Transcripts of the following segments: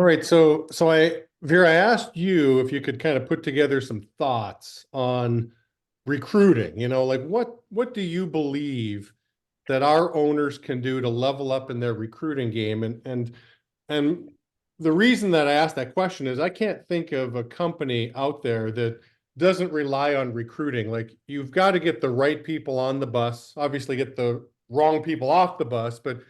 All right, Vera, I asked you if you could kind of put together some thoughts on recruiting. Like what do you believe that our owners can do to level up in their recruiting game? And the reason that I asked that question is I can't think of a company out there that doesn't rely on recruiting. Like you've got to get the right people on the bus, obviously get the wrong people off the bus, but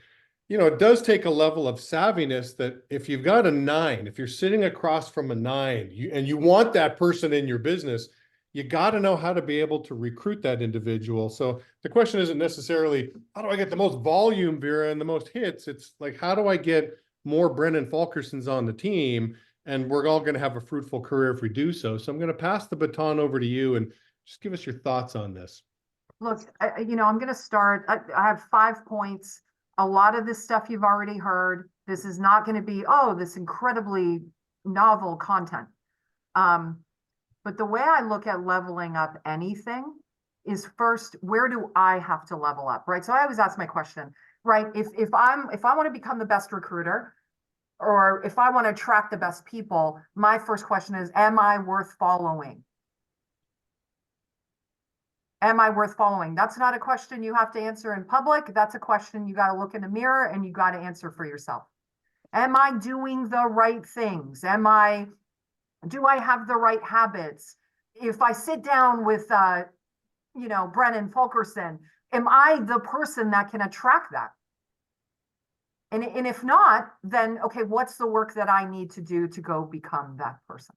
it does take a level of savviness that if you've got a nine, if you're sitting across from a nine, and you want that person in your business, you got to know how to be able to recruit that individual. So the question isn't necessarily, how do I get the most volume, Vera, and the most hits? It's like, how do I get more Brennan Fulkersons on the team? And we're all going to have a fruitful career if we do so. So I'm going to pass the baton over to you and just give us your thoughts on this. Look, I'm going to start. I have 5 points. A lot of this stuff you've already heard. This is not going to be, this incredibly novel content. But the way I look at leveling up anything is first, where do I have to level up, right? So I always ask my question, right? If I want to become the best recruiter, or if I want to attract the best people, my first question is, am I worth following? Am I worth following? That's not a question you have to answer in public. That's a question you got to look in the mirror and you got to answer for yourself. Am I doing the right things? Do I have the right habits? If I sit down with, Brennan Fulkerson, am I the person that can attract that? And if not, then, okay, what's the work that I need to do to go become that person?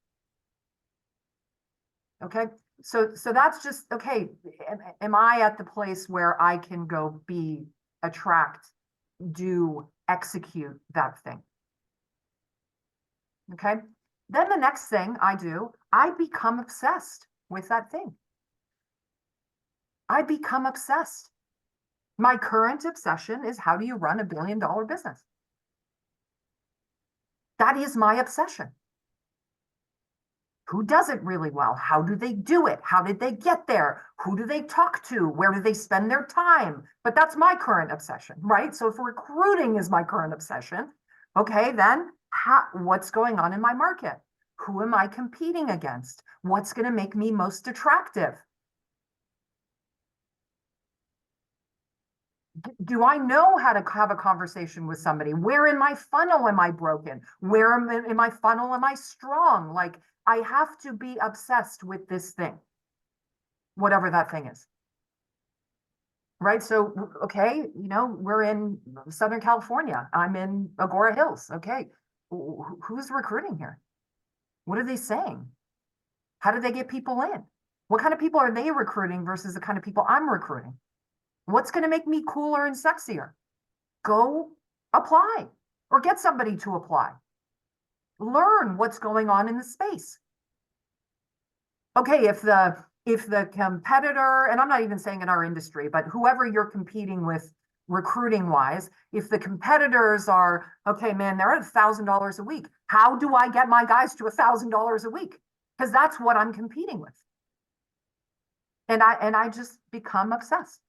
Okay. So that's just, okay, am I at the place where I can go attract, execute that thing? Okay. Then the next thing I do, I become obsessed with that thing. I become obsessed. My current obsession is, how do you run $1 billion business? That is my obsession. Who does it really well? How do they do it? How did they get there? Who do they talk to? Where do they spend their time? But that's my current obsession, right? So if recruiting is my current obsession, okay, then what's going on in my market? Who am I competing against? What's going to make me most attractive? Do I know how to have a conversation with somebody? Where in my funnel am I broken? Where in my funnel am I strong? Like, I have to be obsessed with this thing, whatever that thing is. Right? So, okay, we're in Southern California. I'm in Agora Hills. Okay. Who's recruiting here? What are they saying? How do they get people in? What kind of people are they recruiting versus the kind of people I'm recruiting? What's going to make me cooler and sexier? Go apply or get somebody to apply. Learn what's going on in the space. Okay, if the competitor, and I'm not even saying in our industry, but whoever you're competing with recruiting wise, if the competitors are, okay, man, they're at $1,000 a week. How do I get my guys to $1,000 a week? Because that's what I'm competing with. And I just become obsessed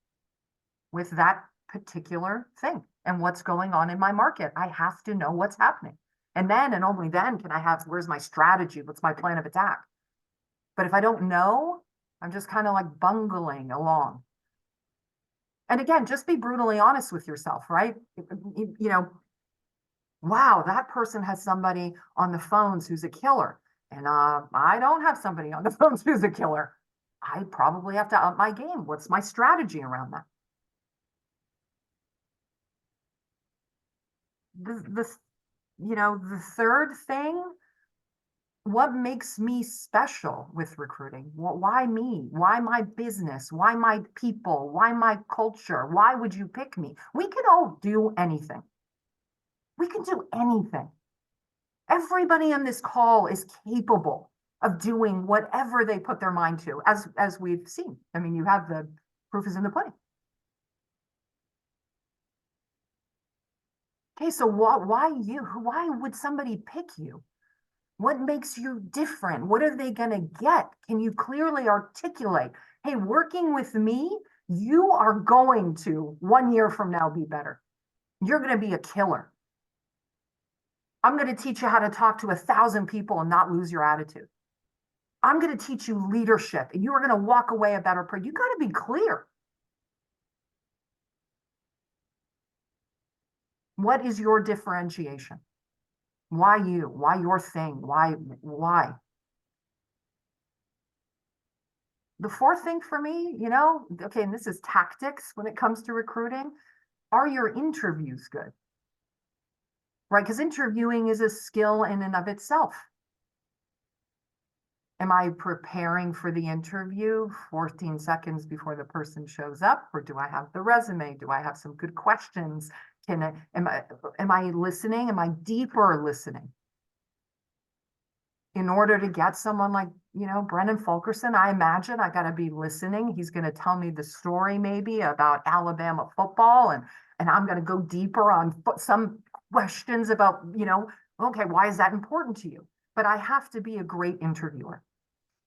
with that particular thing and what's going on in my market. I have to know what's happening. And then, and only then, can I have, where's my strategy? What's my plan of attack? But if I don't know, I'm just kind of like bungling along. And again, just be brutally honest with yourself, right? Wow, that person has somebody on the phones who's a killer. And I don't have somebody on the phones who's a killer. I probably have to up my game. What's my strategy around that? The third thing, what makes me special with recruiting? Why me? Why my business? Why my people? Why my culture? Why would you pick me? We can all do anything. We can do anything. Everybody on this call is capable of doing whatever they put their mind to, as we've seen. I mean, you have the proof is in the pudding. Okay, so why you? Why would somebody pick you? What makes you different? What are they going to get? Can you clearly articulate, hey, working with me, you are going to 1 year from now be better. You're going to be a killer. I'm going to teach you how to talk to 1,000 people and not lose your attitude. I'm going to teach you leadership and you are going to walk away a better person. You got to be clear. What is your differentiation? Why you? Why your thing? Why? The fourth thing for me, okay, and this is tactics when it comes to recruiting. Are your interviews good? Right? Because interviewing is a skill in and of itself. Am I preparing for the interview 14 seconds before the person shows up? Or do I have the resume? Do I have some good questions? Am I listening? Am I deeper listening? In order to get someone like, Brendan Fulkerson, I imagine I got to be listening. He's going to tell me the story maybe about Alabama football, and I'm going to go deeper on some questions about, okay, why is that important to you? But I have to be a great interviewer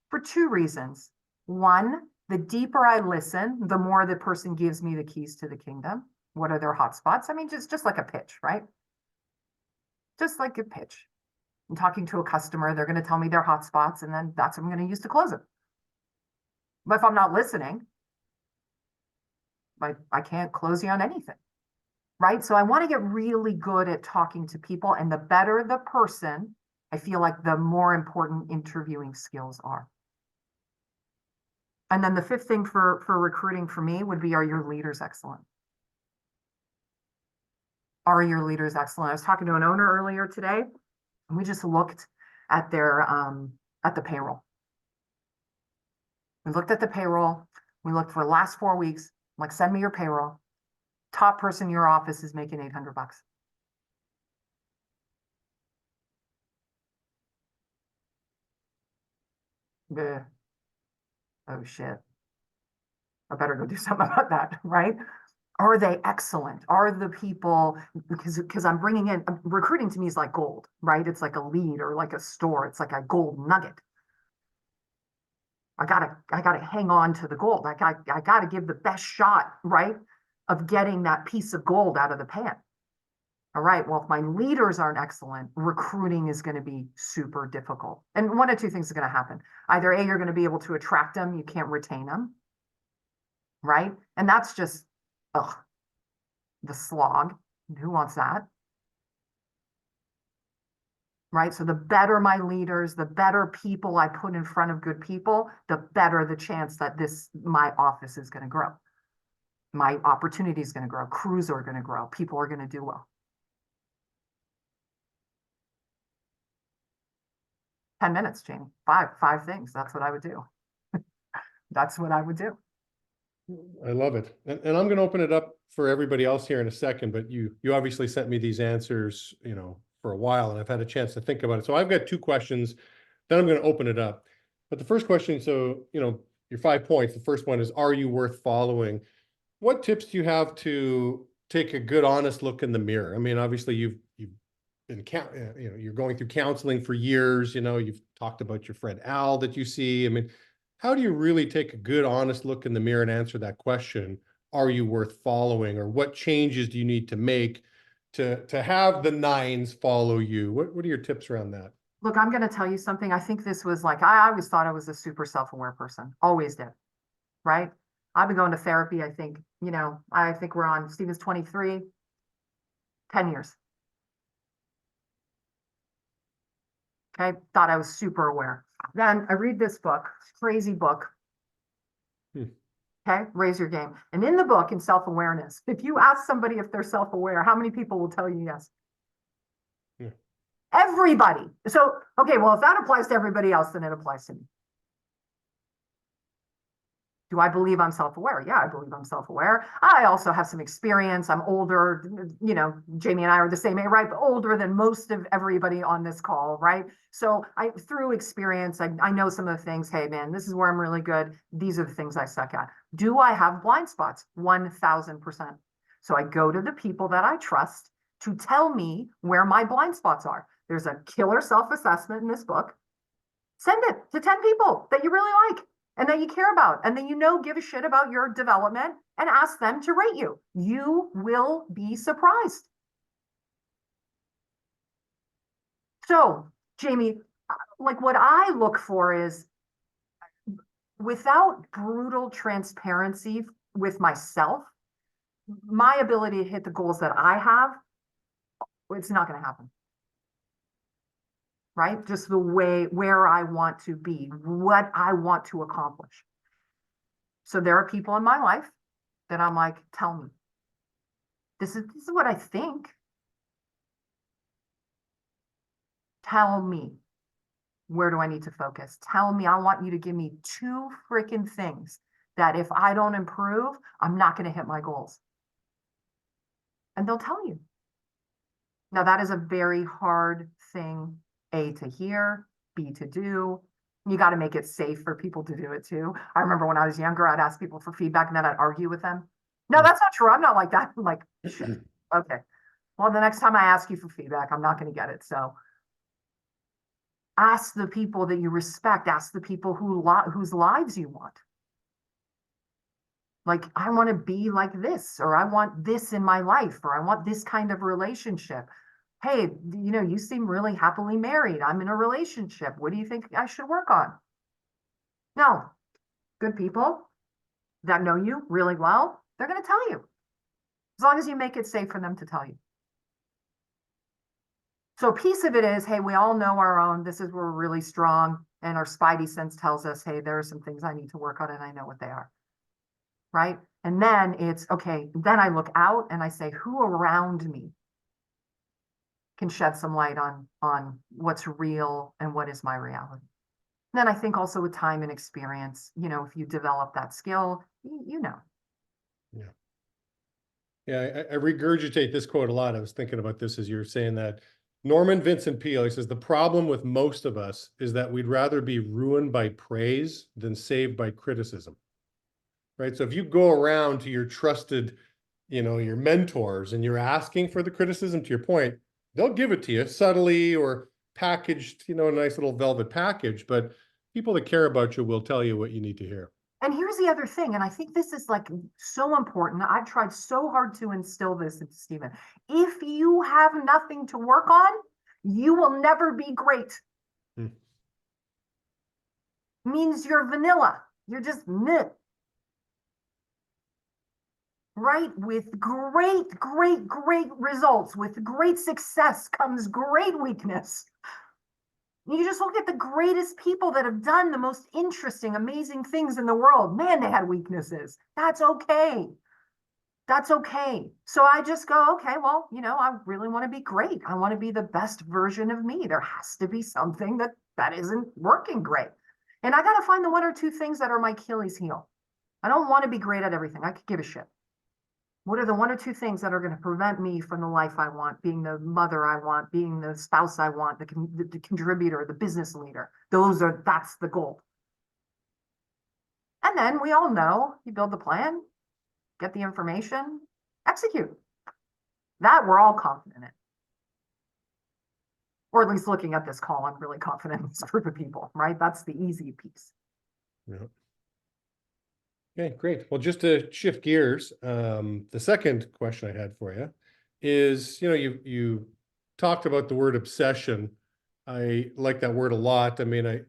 for two reasons. One, the deeper I listen, the more the person gives me the keys to the kingdom. What are their hot spots? I mean, just like a pitch, right? Just like a pitch. I'm talking to a customer, they're going to tell me their hot spots, and then that's what I'm going to use to close it. But if I'm not listening, I can't close you on anything, right? So I want to get really good at talking to people, and the better the person, I feel like the more important interviewing skills are. And then the fifth thing for recruiting for me would be, are your leaders excellent? Are your leaders excellent? I was talking to an owner earlier today, and we just looked at their at the payroll. We looked at the payroll. We looked for the last 4 weeks. I'm like, send me your payroll. Top person in your office is making $800. Bleh. Oh shit. I better go do something about that, right? Are they excellent? Are the people, because I'm bringing in, recruiting to me is like gold, right? It's like a lead or like a store. It's like a gold nugget. I gotta hang on to the gold. I gotta give the best shot, right, of getting that piece of gold out of the pan. All right, well, if my leaders aren't excellent, recruiting is going to be super difficult. And one of two things is going to happen. Either A, you're going to be able to attract them, you can't retain them, right? And that's just, the slog. Who wants that? Right? So the better my leaders, the better people I put in front of good people, the better the chance that my office is going to grow. My opportunity is going to grow. Crews are going to grow. People are going to do well. 10 minutes, Jamie. Five things. That's what I would do. That's what I would do. I love it. And I'm going to open it up for everybody else here in a second, but you obviously sent me these answers, for a while, and I've had a chance to think about it. So I've got two questions, then I'm going to open it up. But the first question, so, your 5 points, the first one is, are you worth following? What tips do you have to take a good, honest look in the mirror? I mean, obviously you've been, you're going through counseling for years, you've talked about your friend Al that you see. I mean, how do you really take a good, honest look in the mirror and answer that question? Are you worth following? Or what changes do you need to make to have the nines follow you? What are your tips around that? Look, I'm going to tell you something. I think this was like, I always thought I was a super self-aware person. Always did. Right? I've been going to therapy. I think we're on Stephen's 23, 10 years. Okay. Thought I was super aware. Then I read this book, crazy book. Okay. Raise Your Game. And in the book, in self-awareness, if you ask somebody if they're self-aware, how many people will tell you yes? Yeah. Everybody. So, okay, well, if that applies to everybody else, then it applies to me. Do I believe I'm self-aware? Yeah, I believe I'm self-aware. I also have some experience. I'm older, Jamie and I are the same age, right? But older than most of everybody on this call, right? So through experience, I know some of the things, hey man, this is where I'm really good. These are the things I suck at. Do I have blind spots? 1000%. So I go to the people that I trust to tell me where my blind spots are. There's a killer self-assessment in this book. Send it to 10 people that you really like and that you care about, and that give a shit about your development, and ask them to rate you. You will be surprised. So, Jamie, like what I look for is without brutal transparency with myself, my ability to hit the goals that I have, it's not going to happen. Right? Just the way where I want to be, what I want to accomplish. So there are people in my life that I'm like, tell me. This is what I think. Tell me. Where do I need to focus? Tell me, I want you to give me 2 freaking things that if I don't improve, I'm not going to hit my goals. And they'll tell you. Now, that is a very hard thing, A, to hear, B, to do. You got to make it safe for people to do it too. I remember when I was younger, I'd ask people for feedback and then I'd argue with them. No, that's not true. I'm not like that. I'm like, shit. Okay. Well, the next time I ask you for feedback, I'm not going to get it. So ask the people that you respect, ask the people whose lives you want. Like, I want to be like this, or I want this in my life, or I want this kind of relationship. Hey, you know, you seem really happily married. I'm in a relationship. What do you think I should work on? No, good people that know you really well, they're going to tell you, as long as you make it safe for them to tell you. So a piece of it is, hey, we all know our own, this is where we're really strong. And our spidey sense tells us, hey, there are some things I need to work on and I know what they are. Right? And then it's, okay, then I look out and I say, who around me can shed some light on what's real and what is my reality? And then I think also with time and experience, you know, if you develop that skill, you know. Yeah. Yeah, I regurgitate this quote a lot. I was thinking about this as you were saying that. Norman Vincent Peale, he says, the problem with most of us is that we'd rather be ruined by praise than saved by criticism. Right? So if you go around to your trusted, you know, your mentors and you're asking for the criticism, to your point, they'll give it to you subtly or packaged, you know, a nice little velvet package, but people that care about you will tell you what you need to hear. And here's the other thing, and I think this is like so important. I've tried so hard to instill this into Stephen. If you have nothing to work on, you will never be great. Means you're vanilla. You're just meh. Right? With great, great, great results, with great success comes great weakness. You just look at the greatest people that have done the most interesting, amazing things in the world. Man, they had weaknesses. That's okay. That's okay. So I just go, okay, well, you know, I really want to be great. I want to be the best version of me. There has to be something that isn't working great. And I got to find the 1 or 2 things that are my Achilles heel. I don't want to be great at everything. I could give a shit. What are the 1 or 2 things that are going to prevent me from the life I want, being the mother I want, being the spouse I want, the contributor, the business leader? That's the goal. And then we all know you build the plan, get the information, execute. That we're all confident in. Or at least looking at this call, I'm really confident in this group of people, right? That's the easy piece. Yeah. Okay, great. Well, just to shift gears, the second question I had for you is, you know, you talked about the word obsession. I like that word a lot. I mean,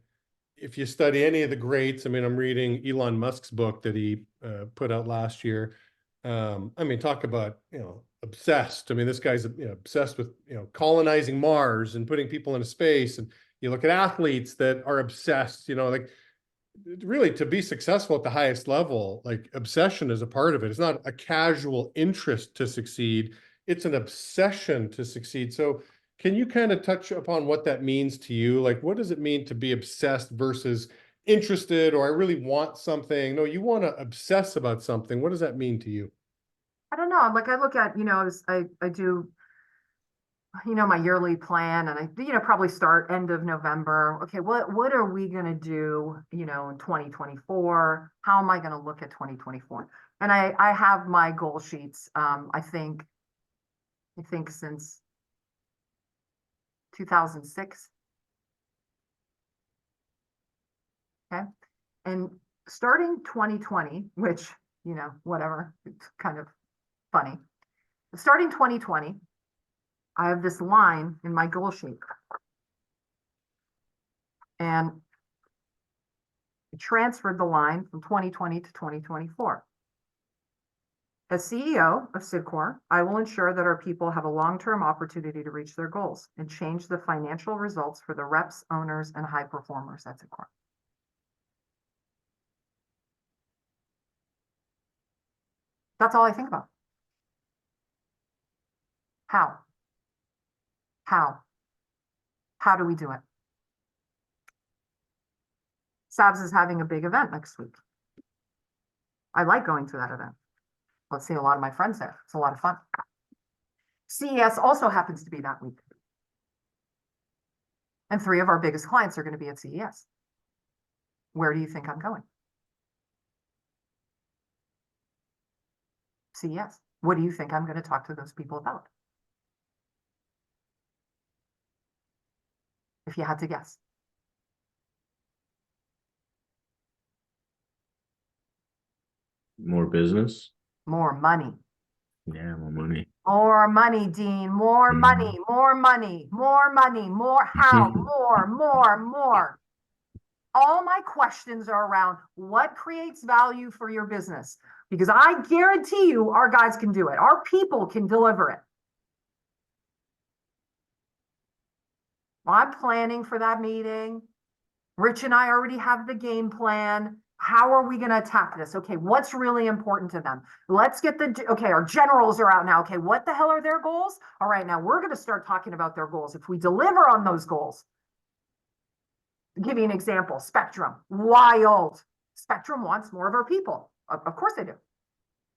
if you study any of the greats, I mean, I'm reading Elon Musk's book that he put out last year. I mean, talk about, you know, obsessed. I mean, this guy's, you know, obsessed with, you know, colonizing Mars and putting people into space. And you look at athletes that are obsessed, you know, like really to be successful at the highest level, like obsession is a part of it. It's not a casual interest to succeed. It's an obsession to succeed. So can you kind of touch upon what that means to you? Like, what does it mean to be obsessed versus interested, or I really want something? No, you want to obsess about something. What does that mean to you? I don't know. Like I look at, you know, I do, you know, my yearly plan, and I, you know, probably start end of November. Okay, what are we going to do, you know, in 2024? How am I going to look at 2024? And I have my goal sheets. I think since 2006. Okay. And starting 2020, which, you know, whatever, it's kind of funny. Starting 2020, I have this line in my goal sheet. And transferred the line from 2020 to 2024. As CEO of Sidcor, I will ensure that our people have a long-term opportunity to reach their goals and change the financial results for the reps, owners, and high performers at Sidcor. That's all I think about. How? How? How do we do it? Sabs is having a big event next week. I like going to that event. Let's see a lot of my friends there. It's a lot of fun. CES also happens to be that week. And 3 of our biggest clients are going to be at CES. Where do you think I'm going? CES. What do you think I'm going to talk to those people about? If you had to guess. More business. More money. Yeah, more money. More money, Dean. More money, more money, more money, more how, more. All my questions are around what creates value for your business, because I guarantee you our guys can do it. Our people can deliver it. Well, I'm planning for that meeting. Rich and I already have the game plan. How are we going to attack this? Okay, what's really important to them? Let's get okay, our generals are out now. Okay, what the hell are their goals? All right, now we're going to start talking about their goals. If we deliver on those goals, I'll give you an example. Spectrum, wild. Spectrum wants more of our people. Of course they do.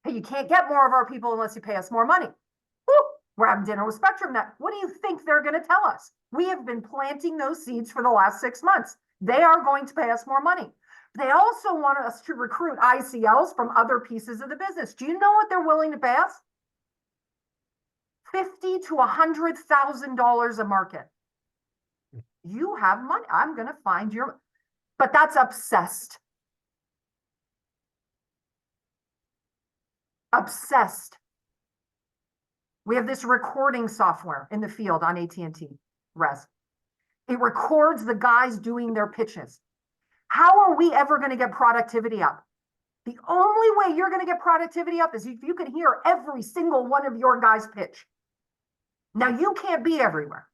Hey, you can't get more of our people unless you pay us more money. Woo! We're having dinner with Spectrum now. What do you think they're going to tell us? We have been planting those seeds for the last 6 months. They are going to pay us more money. They also want us to recruit ICLs from other pieces of the business. Do you know what they're willing to pay us? $50,000 to $100,000 a market. You have money. I'm going to find your, but that's obsessed. Obsessed. We have this recording software in the field on AT&T Res. It records the guys doing their pitches. How are we ever going to get productivity up? The only way you're going to get productivity up is if you can hear every single one of your guys pitch. Now, you can't be everywhere.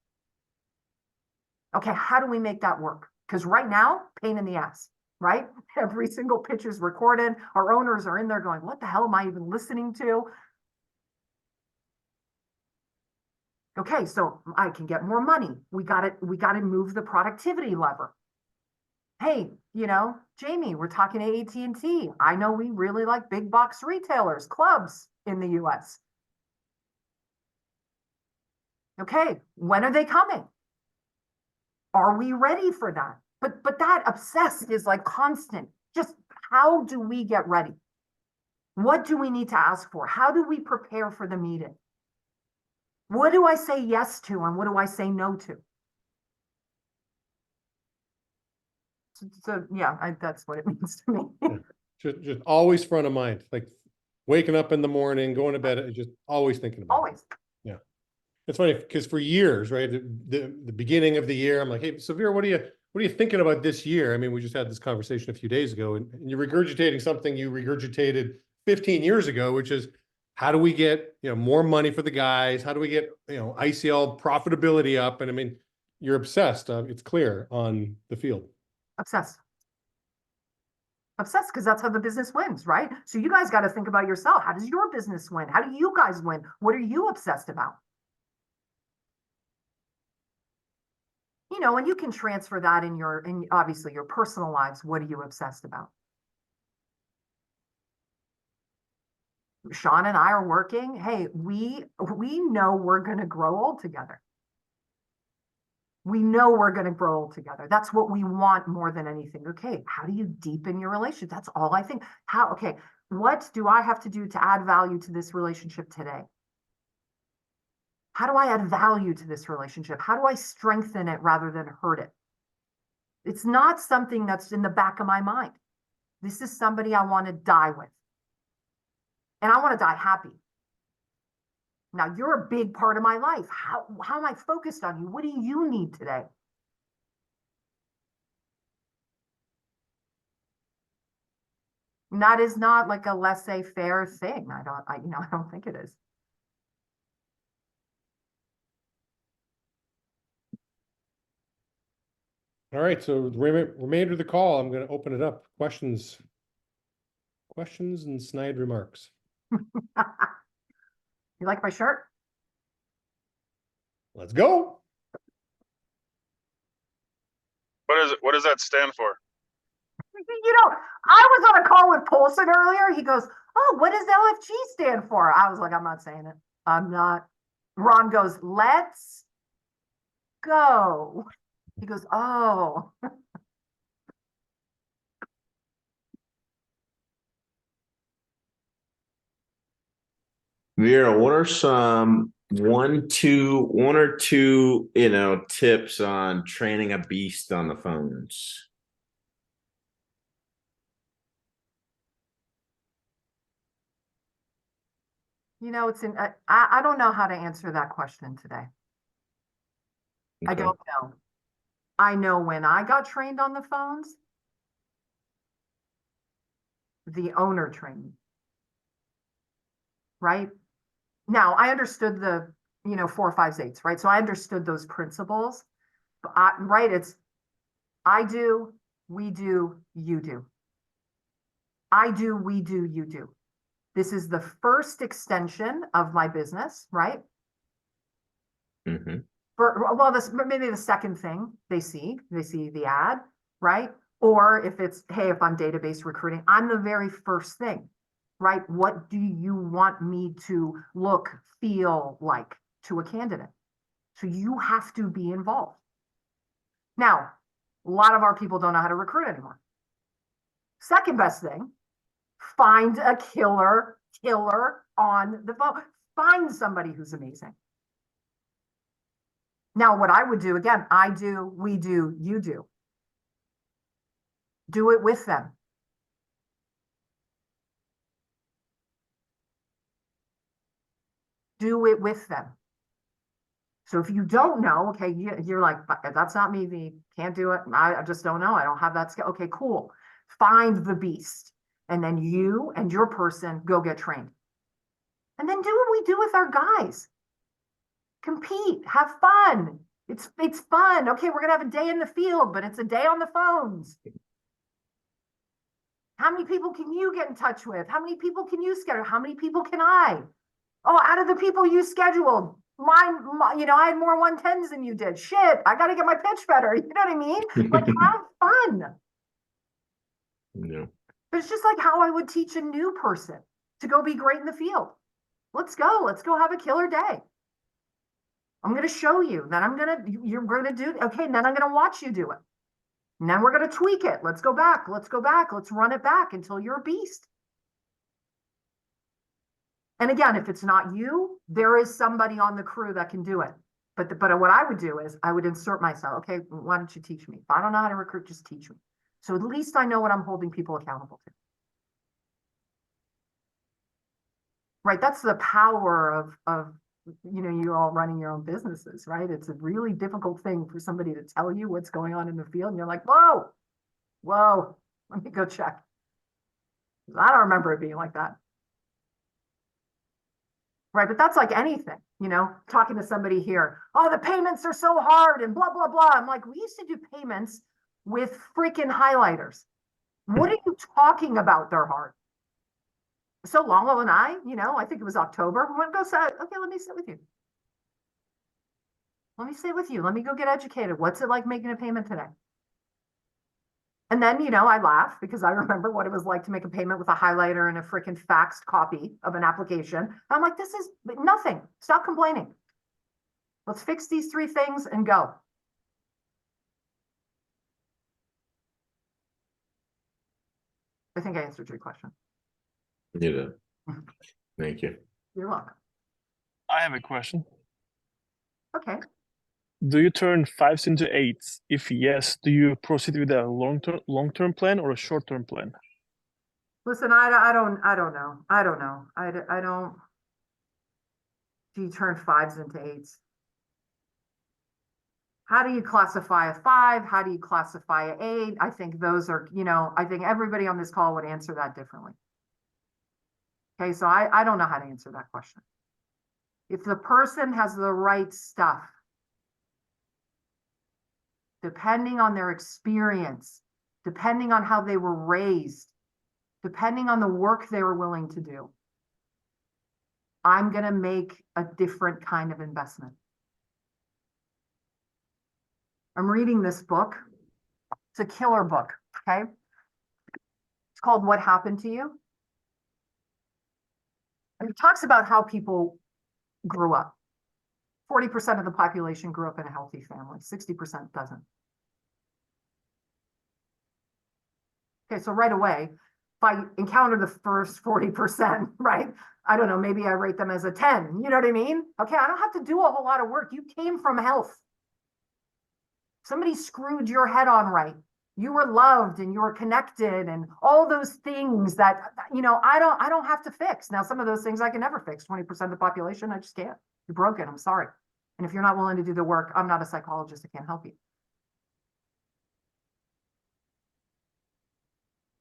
Okay, how do we make that work? Because right now, pain in the ass, right? Every single pitch is recorded. Our owners are in there going, what the hell am I even listening to? Okay, so I can get more money. We got to move the productivity lever. Hey, Jamie, we're talking to AT&T. I know we really like big box retailers, clubs in the US. Okay, when are they coming? Are we ready for that? But that obsessed is like constant. Just how do we get ready? What do we need to ask for? How do we prepare for the meeting? What do I say yes to and what do I say no to? So yeah, that's what it means to me. Yeah. Just always front of mind, like waking up in the morning, going to bed, just always thinking about Always. it. Yeah. It's funny because for years, right, the beginning of the year, I'm like, hey, so Vera, what are you thinking about this year? I mean, we just had this conversation a few days ago, and you're regurgitating something you regurgitated 15 years ago, which is how do we get more money for the guys? How do we get ICL profitability up? And I mean, you're obsessed. It's clear on the field. Obsessed. Obsessed because that's how the business wins, right? So you guys got to think about yourself. How does your business win? How do you guys win? What are you obsessed about? And you can transfer that in obviously your personal lives. What are you obsessed about? Sean and I are working. Hey, we know we're going to grow old together. We know we're going to grow old together. That's what we want more than anything. Okay, how do you deepen your relationship? That's all I think. What do I have to do to add value to this relationship today? How do I add value to this relationship? How do I strengthen it rather than hurt it? It's not something that's in the back of my mind. This is somebody I want to die with. And I want to die happy. Now, you're a big part of my life. How am I focused on you? What do you need today? And that is not like a laissez-faire thing. I don't think it is. All right, so the remainder of the call, I'm gonna open it up. Questions and snide remarks. You like my shirt? Let's go. What does that stand for? I was on a call with Polson earlier. He goes, "Oh, what does LFG stand for?" I was like, "I'm not saying it. I'm not." Ron goes, "Let's go." He goes, "Oh." Vera, what are some one or two, tips on training a beast on the phones? I don't know how to answer that question today. I Okay. don't know. I know when I got trained on the phones, the owner trained me. Right? Now, I understood the, 4, 5, 8s, right? So I understood those principles. But right? It's I do, we do, you do. I do, we do, you do. This is the first extension of my business, right? Mm-hmm. This maybe the second thing they see the ad, right? Or if it's, hey, if I'm database recruiting, I'm the very first thing, right? What do you want me to look, feel like to a candidate? So you have to be involved. Now, a lot of our people don't know how to recruit anymore. Second best thing, find a killer on the phone. Find somebody who's amazing. Now, what I would do, again, I do, we do, you do. Do it with them. Do it with them. So if you don't know, okay, you're like, that's not me, V. Can't do it. I just don't know. I don't have that skill. Okay, cool. Find the beast. And then you and your person go get trained. And then do what we do with our guys. Compete, have fun. It's fun. Okay, we're gonna have a day in the field, but it's a day on the phones. How many people can you get in touch with? How many people can you schedule? How many people can I? Oh, out of the people you scheduled, I had more 110s than you did. Shit, I got to get my pitch better. You know what I mean? Like, have fun. Yeah. But it's just like how I would teach a new person to go be great in the field. Let's go have a killer day. I'm going to show you. Then you're going to do, okay, then I'm going to watch you do it. And then we're going to tweak it. Let's go back. Let's run it back until you're a beast. And again, if it's not you, there is somebody on the crew that can do it. But what I would do is I would insert myself. Okay, why don't you teach me? If I don't know how to recruit, just teach me. So at least I know what I'm holding people accountable to. Right, that's the power of you all running your own businesses, right? It's a really difficult thing for somebody to tell you what's going on in the field. And you're like, whoa, let me go check. I don't remember it being like that. Right, but that's like anything, talking to somebody here. Oh, the payments are so hard and blah, blah, blah. I'm like, we used to do payments with freaking highlighters. What are you talking about? They're hard. So Lalo and I think it was October. We went to go sit. Okay, let me sit with you. Let me sit with you. Let me go get educated. What's it like making a payment today? And then, I laugh because I remember what it was like to make a payment with a highlighter and a freaking faxed copy of an application. I'm like, this is nothing. Stop complaining. Let's fix these 3 things and go. I think I answered your question. You did. Thank you. You're welcome. I have a question. Okay. Do you turn 5s into 8s? If yes, do you proceed with a long-term plan or a short-term plan? Listen, I don't know. I don't know. I don't. Do you turn 5s into 8s? How do you classify a 5? How do you classify a 8? I think those are, I think everybody on this call would answer that differently. Okay, so I don't know how to answer that question. If the person has the right stuff, depending on their experience, depending on how they were raised, depending on the work they were willing to do, I'm going to make a different kind of investment. I'm reading this book. It's a killer book, okay? It's called What Happened to You? And it talks about how people grew up. 40% of the population grew up in a healthy family. 60% doesn't. Okay, so right away, if I encounter the first 40%, right? I don't know, maybe I rate them as a 10. You know what I mean? Okay, I don't have to do a whole lot of work. You came from health. Somebody screwed your head on right. You were loved and you were connected and all those things that, I don't have to fix. Now, some of those things I can never fix. 20% of the population, I just can't. You're broken. I'm sorry. And if you're not willing to do the work, I'm not a psychologist. I can't help you.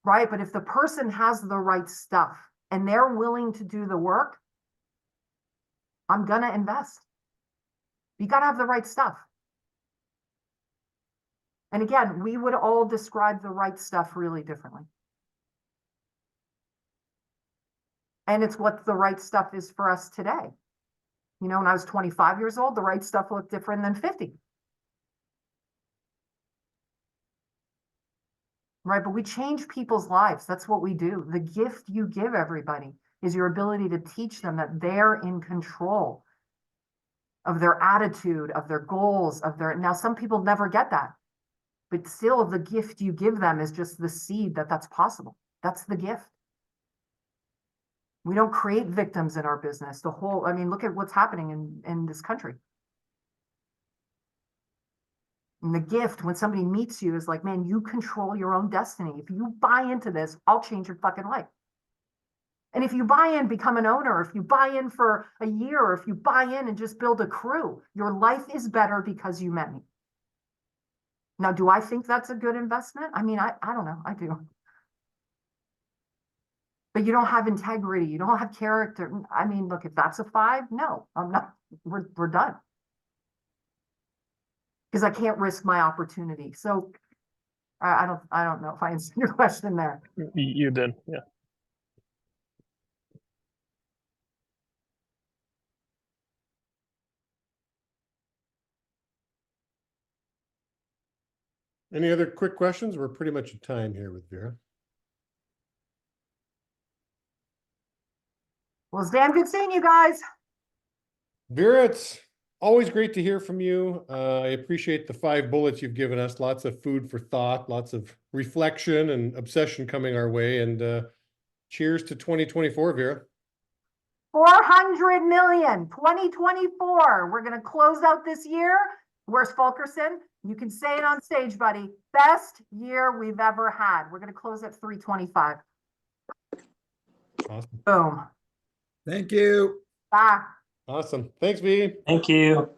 Right? But if the person has the right stuff and they're willing to do the work, I'm going to invest. You got to have the right stuff. And again, we would all describe the right stuff really differently. And it's what the right stuff is for us today. When I was 25 years old, the right stuff looked different than 50. Right? But we change people's lives. That's what we do. The gift you give everybody is your ability to teach them that they're in control of their attitude, of their goals, now some people never get that. But still, the gift you give them is just the seed that's possible. That's the gift. We don't create victims in our business. Look at what's happening in this country. And the gift, when somebody meets you, is like, man, you control your own destiny. If you buy into this, I'll change your fucking life. And if you buy in, become an owner, if you buy in for a year, or if you buy in and just build a crew, your life is better because you met me. Now, do I think that's a good investment? I don't know. I do. But you don't have integrity. You don't have character. Look, if that's a 5, no, I'm not. We're done. Because I can't risk my opportunity. So I don't know if I answered your question there. You did, yeah. Any other quick questions? We're pretty much at time here with Vera. Well, it's damn good seeing you guys. Vera, it's always great to hear from you. I appreciate the 5 bullets you've given us. Lots of food for thought, lots of reflection and obsession coming our way. And cheers to 2024, Vera. 400 million, 2024. We're going to close out this year. Where's Fulkerson? You can say it on stage, buddy. Best year we've ever had. We're going to close at 325. Awesome. Boom. Thank you. Bye. Awesome. Thanks, V. Thank you.